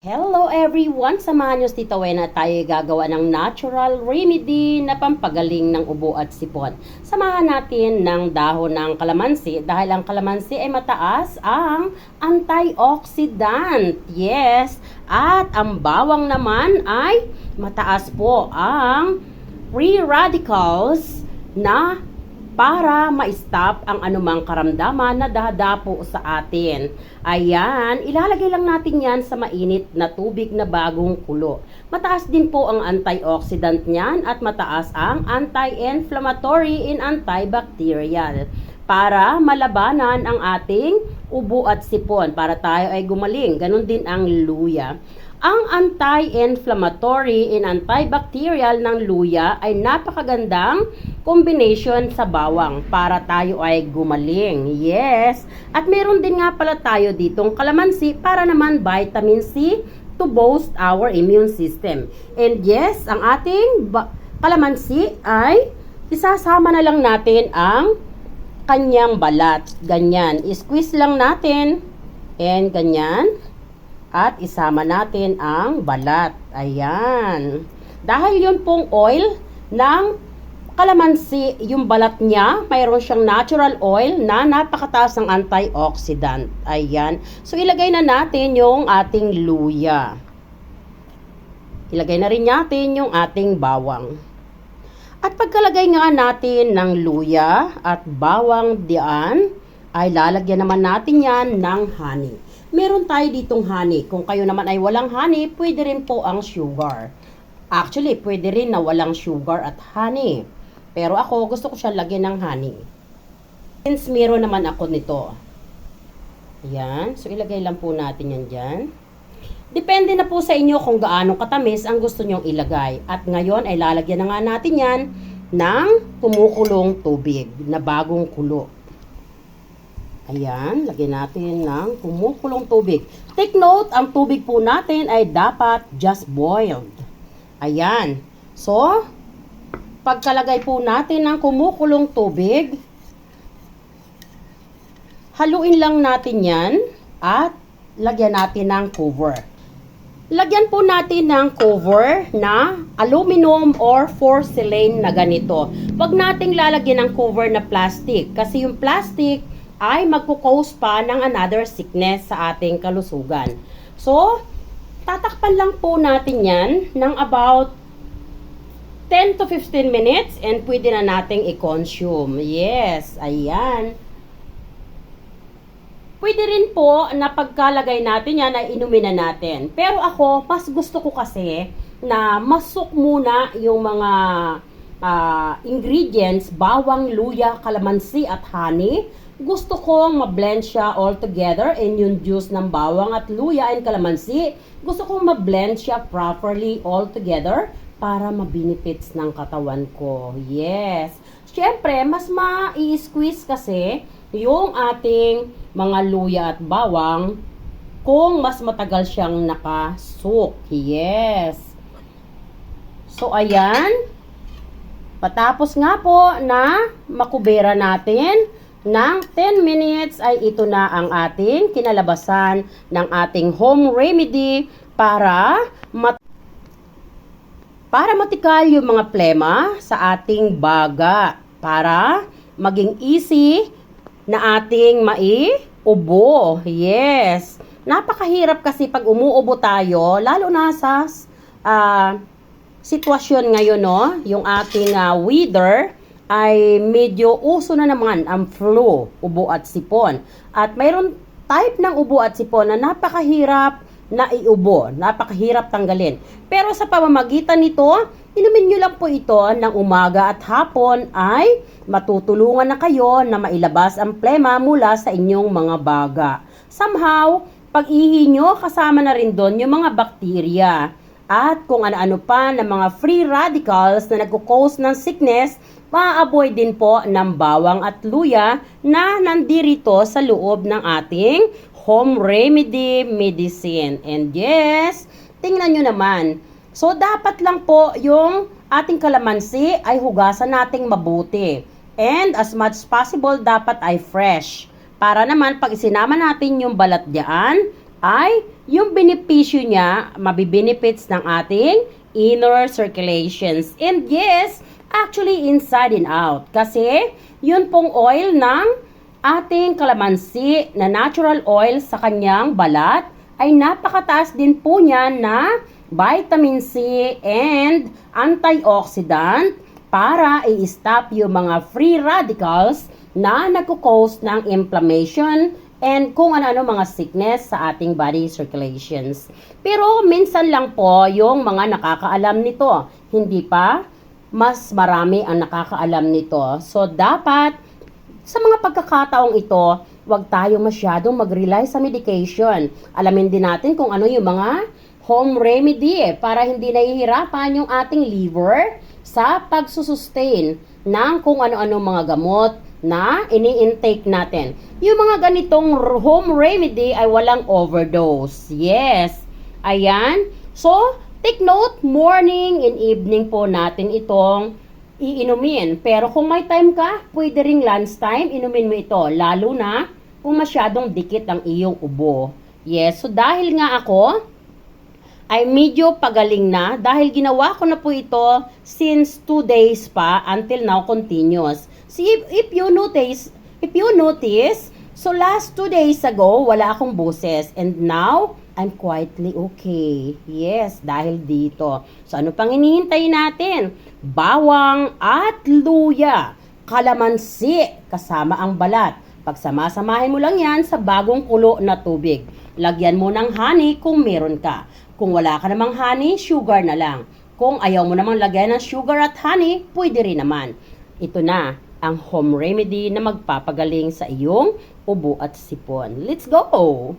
Hello everyone! Samahan niyo si Tita Wena at tayo gagawa ng natural remedy na pampagaling ng ubo at sipon. Samahan natin ng dahon ng kalamansi dahil ang kalamansi ay mataas ang antioxidant. Yes! At ang bawang naman ay mataas po ang free radicals na para ma-stop ang anumang karamdaman na dadapo sa atin. Ayan, ilalagay lang natin yan sa mainit na tubig na bagong kulo. Mataas din po ang antioxidant niyan at mataas ang anti-inflammatory and antibacterial para malabanan ang ating ubo at sipon, para tayo ay gumaling. Ganon din ang luya. Ang anti-inflammatory and antibacterial ng luya ay napakagandang combination sa bawang para tayo ay gumaling. Yes! At meron din nga pala tayo ditong kalamansi para naman vitamin C to boost our immune system. And yes, ang ating kalamansi ay isasama na lang natin ang kanyang balat. Ganyan. I-squeeze lang natin. And ganyan. At isama natin ang balat. Ayan. Dahil yun pong oil ng kalamansi, yung balat niya, mayroon siyang natural oil na napakataas ng antioxidant. Ayan. So, ilagay na natin yung ating luya. Ilagay na rin natin yung ating bawang. At pagkalagay nga natin ng luya at bawang diyan, ay lalagyan naman natin yan ng honey. Meron tayo ditong honey. Kung kayo naman ay walang honey, pwede rin po ang sugar. Actually, pwede rin na walang sugar at honey. Pero ako, gusto ko siya lagyan ng honey. Since meron naman ako nito. Ayan. So, ilagay lang po natin yan dyan. Depende na po sa inyo kung gaano katamis ang gusto nyong ilagay. At ngayon ay lalagyan na nga natin yan ng kumukulong tubig na bagong kulo. Ayan, lagyan natin ng kumukulong tubig. Take note, ang tubig po natin ay dapat just boiled. Ayan. So, pagkalagay po natin ng kumukulong tubig, haluin lang natin yan at lagyan natin ng cover. Lagyan po natin ng cover na aluminum or porcelain na ganito. Huwag nating lalagyan ng cover na plastic kasi yung plastic ay magkukause pa ng another sickness sa ating kalusugan. So, tatakpan lang po natin yan ng about 10 to 15 minutes and pwede na nating i-consume. Yes, ayan. Pwede rin po na pagkalagay natin yan ay inumin na natin. Pero ako, mas gusto ko kasi na masuk muna yung mga ingredients, bawang, luya, kalamansi at honey. Gusto kong ma-blend siya all together in yung juice ng bawang at luya and kalamansi. Gusto kong ma-blend siya properly all together para ma-benefits ng katawan ko. Yes. Siyempre, mas ma-i-squeeze kasi yung ating mga luya at bawang kung mas matagal siyang nakasuk. Yes. So, ayan. Patapos nga po na makubera natin ng 10 minutes ay ito na ang ating kinalabasan ng ating home remedy para matikal yung mga plema sa ating baga, para maging easy na ating maiubo. Yes. Napakahirap kasi pag umuubo tayo, lalo na sa sitwasyon ngayon, no? Yung ating weather ay medyo uso na naman ang flu, ubo at sipon. At mayroon type ng ubo at sipon na napakahirap na iubo, napakahirap tanggalin. Pero sa pamamagitan nito, inumin nyo lang po ito ng umaga at hapon ay matutulungan na kayo na mailabas ang plema mula sa inyong mga baga. Somehow, pag-ihi nyo, kasama na rin doon yung mga bakterya. At kung ano-ano pa ng mga free radicals na nagkukause ng sickness, ma-avoid din po ng bawang at luya na nandirito sa loob ng ating home remedy medicine. And yes, tingnan nyo naman. So, dapat lang po yung ating kalamansi ay hugasan nating mabuti. And as much as possible, dapat ay fresh. Para naman, pag isinama natin yung balat diyan, ay yung benepisyo niya, mabibenefits ng ating inner circulations. And yes, actually inside and out. Kasi yun pong oil ng ating kalamansi na natural oil sa kanyang balat ay napakataas din po niya na vitamin C and antioxidant para i-stop yung mga free radicals na nagko-cause ng inflammation and kung ano-ano mga sickness sa ating body circulations. Pero minsan lang po yung mga nakakaalam nito. Hindi pa mas marami ang nakakaalam nito. So dapat sa mga pagkakataong ito, huwag tayo masyadong mag-rely sa medication. Alamin din natin kung ano yung mga home remedy para hindi nahihirapan yung ating liver sa pagsusustain ng kung ano-ano mga gamot na ini-intake natin. Yung mga ganitong home remedy ay walang overdose. Yes. Ayan. So, take note, morning and evening po natin itong iinumin. Pero kung may time ka, pwede ring lunchtime, inumin mo ito. Lalo na kung masyadong dikit ang iyong ubo. Yes. So, dahil nga ako ay medyo pagaling na dahil ginawa ko na po ito since 2 days pa until now continuous. See, if you notice, so last 2 days ago, wala akong boses and now, I'm quietly okay. Yes, dahil dito. So ano pang hinihintay natin? Bawang at luya, kalamansi, kasama ang balat. Pagsama-samahin mo lang yan sa bagong kulo na tubig. Lagyan mo ng honey kung meron ka. Kung wala ka namang honey, sugar na lang. Kung ayaw mo namang lagyan ng sugar at honey, pwede rin naman. Ito na ang home remedy na magpapagaling sa iyong ubo at sipon. Let's go!